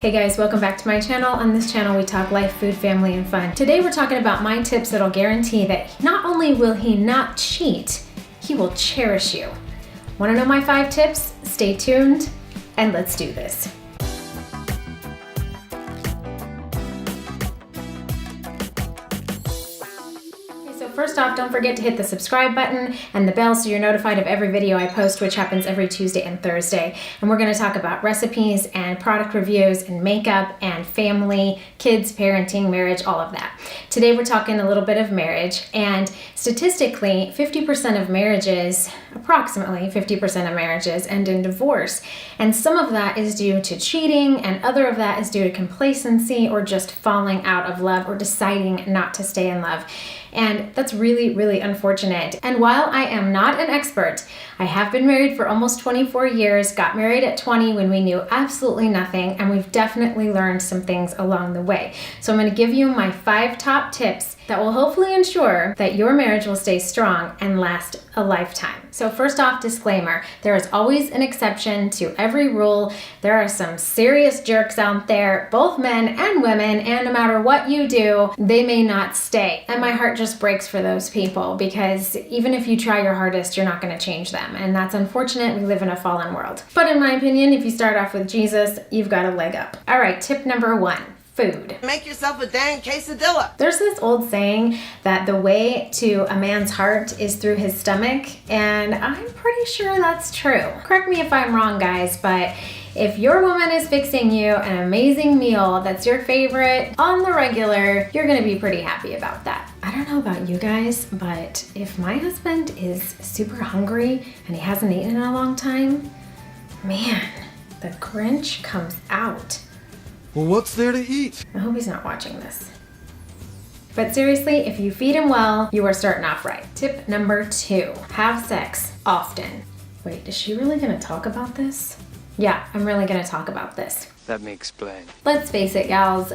Hey guys, welcome back to my channel. On this channel, we talk life, food, family, and fun. Today, we're talking about my tips that'll guarantee that not only will he not cheat, he will cherish you. Want to know my 5 tips? Stay tuned, and let's do this. First off, don't forget to hit the subscribe button and the bell so you're notified of every video I post, which happens every Tuesday and Thursday. And we're going to talk about recipes and product reviews and makeup and family, kids, parenting, marriage, all of that. Today we're talking a little bit of marriage, and statistically 50% of marriages, approximately 50% of marriages, end in divorce. And some of that is due to cheating, and other of that is due to complacency or just falling out of love or deciding not to stay in love. And that's really, really unfortunate. And while I am not an expert, I have been married for almost 24 years, got married at 20 when we knew absolutely nothing, and we've definitely learned some things along the way. So I'm going to give you my 5 top tips that will hopefully ensure that your marriage will stay strong and last a lifetime. So first off, disclaimer, there is always an exception to every rule. There are some serious jerks out there, both men and women, and no matter what you do, they may not stay. And my heart just breaks for those people, because even if you try your hardest, you're not going to change them. And that's unfortunate. We live in a fallen world. But in my opinion, if you start off with Jesus, you've got a leg up. All right, tip number 1. Food. Make yourself a dang quesadilla. There's this old saying that the way to a man's heart is through his stomach, and I'm pretty sure that's true. Correct me if I'm wrong, guys, but if your woman is fixing you an amazing meal that's your favorite on the regular, you're gonna be pretty happy about that. I don't know about you guys, but if my husband is super hungry and he hasn't eaten in a long time, man, the Grinch comes out. Well, what's there to eat? I hope he's not watching this. But seriously, if you feed him well, you are starting off right. Tip number 2, have sex often. Wait, is she really gonna talk about this? Yeah, I'm really gonna talk about this. Let me explain. Let's face it, gals,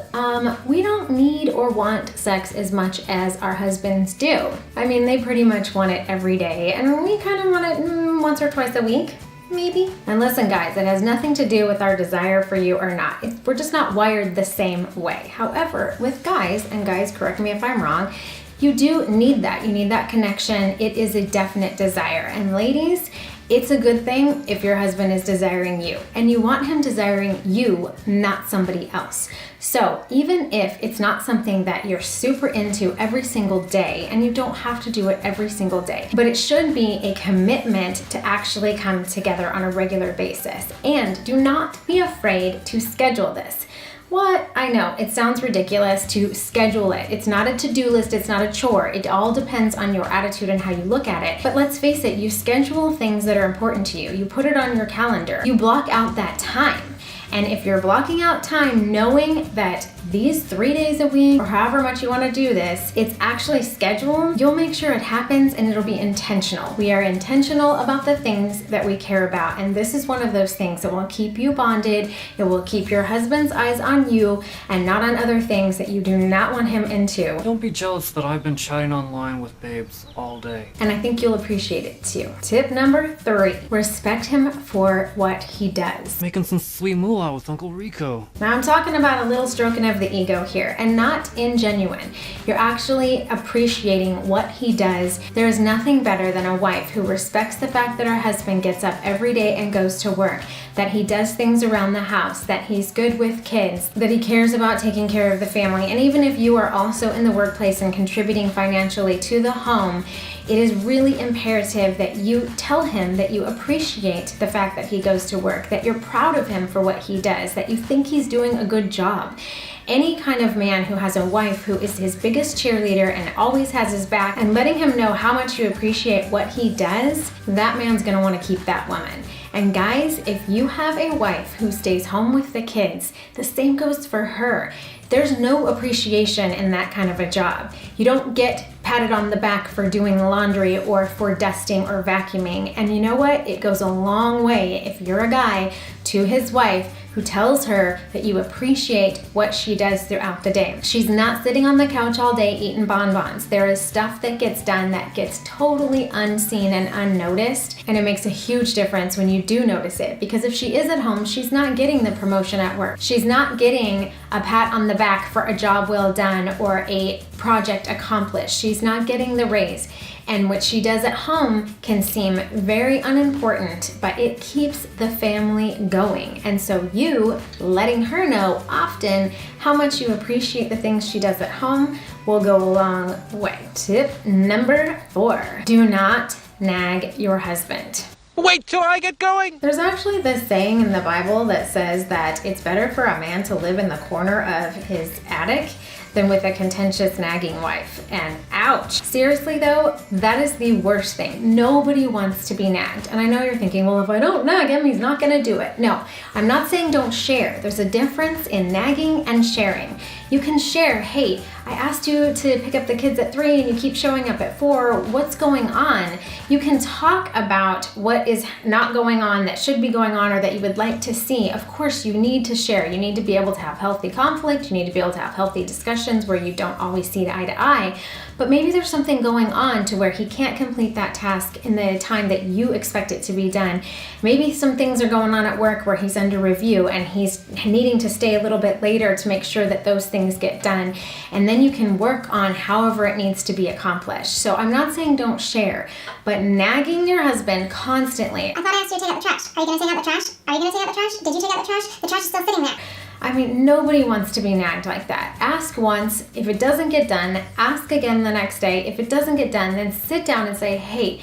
we don't need or want sex as much as our husbands do. I mean, they pretty much want it every day, and we kind of want it once or twice a week. Maybe. And listen, guys, it has nothing to do with our desire for you or not. We're just not wired the same way. However, with guys, and guys, correct me if I'm wrong, you do need that. You need that connection. It is a definite desire. And ladies, it's a good thing if your husband is desiring you, and you want him desiring you, not somebody else. So even if it's not something that you're super into every single day, and you don't have to do it every single day, but it should be a commitment to actually come together on a regular basis. And do not be afraid to schedule this. What? I know, it sounds ridiculous to schedule it. It's not a to-do list, it's not a chore. It all depends on your attitude and how you look at it. But let's face it, you schedule things that are important to you. You put it on your calendar. You block out that time. And if you're blocking out time knowing that these 3 days a week, or however much you want to do this, it's actually scheduled, you'll make sure it happens, and it'll be intentional. We are intentional about the things that we care about, and this is one of those things that will keep you bonded. It will keep your husband's eyes on you and not on other things that you do not want him into. Don't be jealous that I've been chatting online with babes all day. And I think you'll appreciate it too. Tip number 3, respect him for what he does. Making some sweet moolah with Uncle Rico. Now I'm talking about a little stroking of the ego here, and not ingenuine. You're actually appreciating what he does. There is nothing better than a wife who respects the fact that her husband gets up every day and goes to work, that he does things around the house, that he's good with kids, that he cares about taking care of the family. And even if you are also in the workplace and contributing financially to the home, it is really imperative that you tell him that you appreciate the fact that he goes to work, that you're proud of him for what he does, that you think he's doing a good job. Any kind of man who has a wife who is his biggest cheerleader and always has his back, and letting him know how much you appreciate what he does, that man's gonna wanna keep that woman. And guys, if you have a wife who stays home with the kids, the same goes for her. There's no appreciation in that kind of a job. You don't get patted on the back for doing laundry or for dusting or vacuuming. And you know what? It goes a long way if you're a guy to his wife who tells her that you appreciate what she does throughout the day. She's not sitting on the couch all day eating bonbons. There is stuff that gets done that gets totally unseen and unnoticed, and it makes a huge difference when you do notice it, because if she is at home, she's not getting the promotion at work. She's not getting a pat on the back for a job well done or a project accomplished. She's not getting the raise. And what she does at home can seem very unimportant, but it keeps the family going. And so you letting her know often how much you appreciate the things she does at home will go a long way. Tip number 4, do not nag your husband. Wait till I get going! There's actually this saying in the Bible that says that it's better for a man to live in the corner of his attic than with a contentious, nagging wife. And ouch. Seriously though, that is the worst thing. Nobody wants to be nagged. And I know you're thinking, well, if I don't nag him, he's not gonna do it. No, I'm not saying don't share. There's a difference in nagging and sharing. You can share, hey, I asked you to pick up the kids at 3 and you keep showing up at 4. What's going on? You can talk about what is not going on that should be going on or that you would like to see. Of course, you need to share. You need to be able to have healthy conflict. You need to be able to have healthy discussions where you don't always see eye to eye. But maybe there's something going on to where he can't complete that task in the time that you expect it to be done. Maybe some things are going on at work where he's under review and he's needing to stay a little bit later to make sure that those things get done. And then you can work on however it needs to be accomplished. So I'm not saying don't share, but nagging your husband constantly. I thought I asked you to take out the trash. Are you going to take out the trash? Are you going to take out the trash? Did you take out the trash? The trash is still sitting there. I mean, nobody wants to be nagged like that. Ask once. If it doesn't get done, ask again the next day. If it doesn't get done, then sit down and say, hey,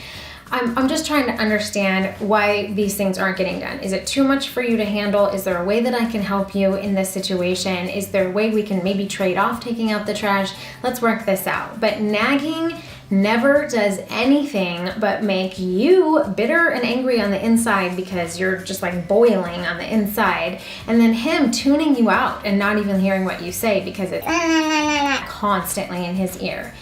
I'm just trying to understand why these things aren't getting done. Is it too much for you to handle? Is there a way that I can help you in this situation? Is there a way we can maybe trade off taking out the trash? Let's work this out. But nagging never does anything but make you bitter and angry on the inside because you're just like boiling on the inside, and then him tuning you out and not even hearing what you say because it's constantly in his ear.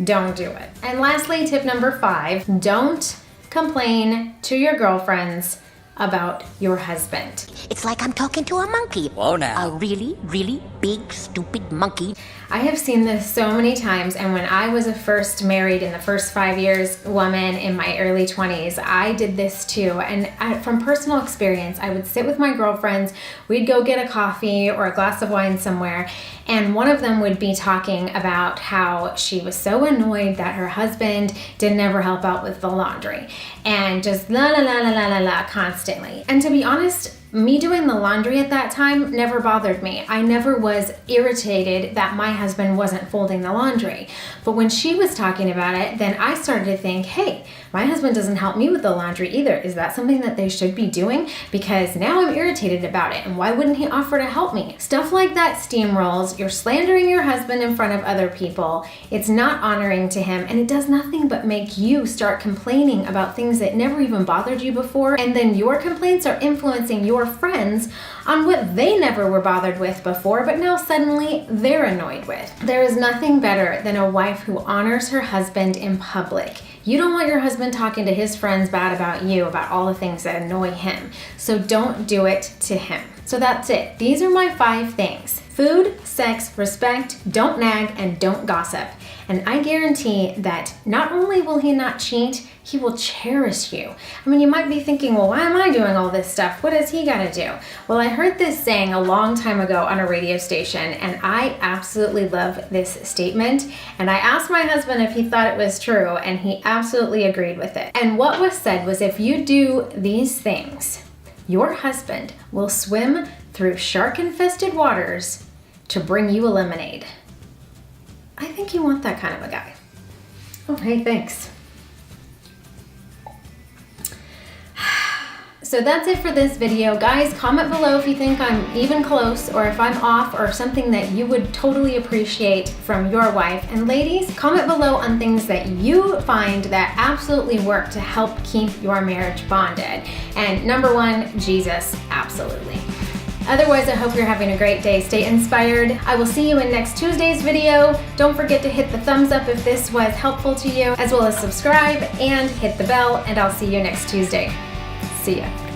Don't do it. And lastly, tip number 5, don't complain to your girlfriends about your husband. It's like I'm talking to a monkey. Whoa now. A really, really big, stupid monkey. I have seen this so many times, and when I was first married in the first 5 years, woman in my early 20s, I did this too. And from personal experience, I would sit with my girlfriends, we'd go get a coffee or a glass of wine somewhere, and one of them would be talking about how she was so annoyed that her husband didn't ever help out with the laundry, and just la la la la la la la constantly. And to be honest, me doing the laundry at that time never bothered me. I never was irritated that my husband wasn't folding the laundry. But when she was talking about it, then I started to think, hey, my husband doesn't help me with the laundry either. Is that something that they should be doing? Because now I'm irritated about it, and why wouldn't he offer to help me? Stuff like that steamrolls. You're slandering your husband in front of other people. It's not honoring to him, and it does nothing but make you start complaining about things that never even bothered you before, and then your complaints are influencing your friends on what they never were bothered with before, but now suddenly they're annoyed with. There is nothing better than a wife who honors her husband in public. You don't want your husband talking to his friends bad about you, about all the things that annoy him. So don't do it to him. So that's it. These are my 5 things: food, sex, respect, don't nag, and don't gossip. And I guarantee that not only will he not cheat, he will cherish you. I mean, you might be thinking, well, why am I doing all this stuff? What has he got to do? Well, I heard this saying a long time ago on a radio station, and I absolutely love this statement. And I asked my husband if he thought it was true, and he absolutely agreed with it. And what was said was, if you do these things, your husband will swim through shark-infested waters to bring you a lemonade. I think you want that kind of a guy. Oh, hey, thanks. So that's it for this video. Guys, comment below if you think I'm even close or if I'm off or something that you would totally appreciate from your wife. And ladies, comment below on things that you find that absolutely work to help keep your marriage bonded. And number 1, Jesus, absolutely. Otherwise, I hope you're having a great day. Stay inspired. I will see you in next Tuesday's video. Don't forget to hit the thumbs up if this was helpful to you, as well as subscribe and hit the bell, and I'll see you next Tuesday. See ya.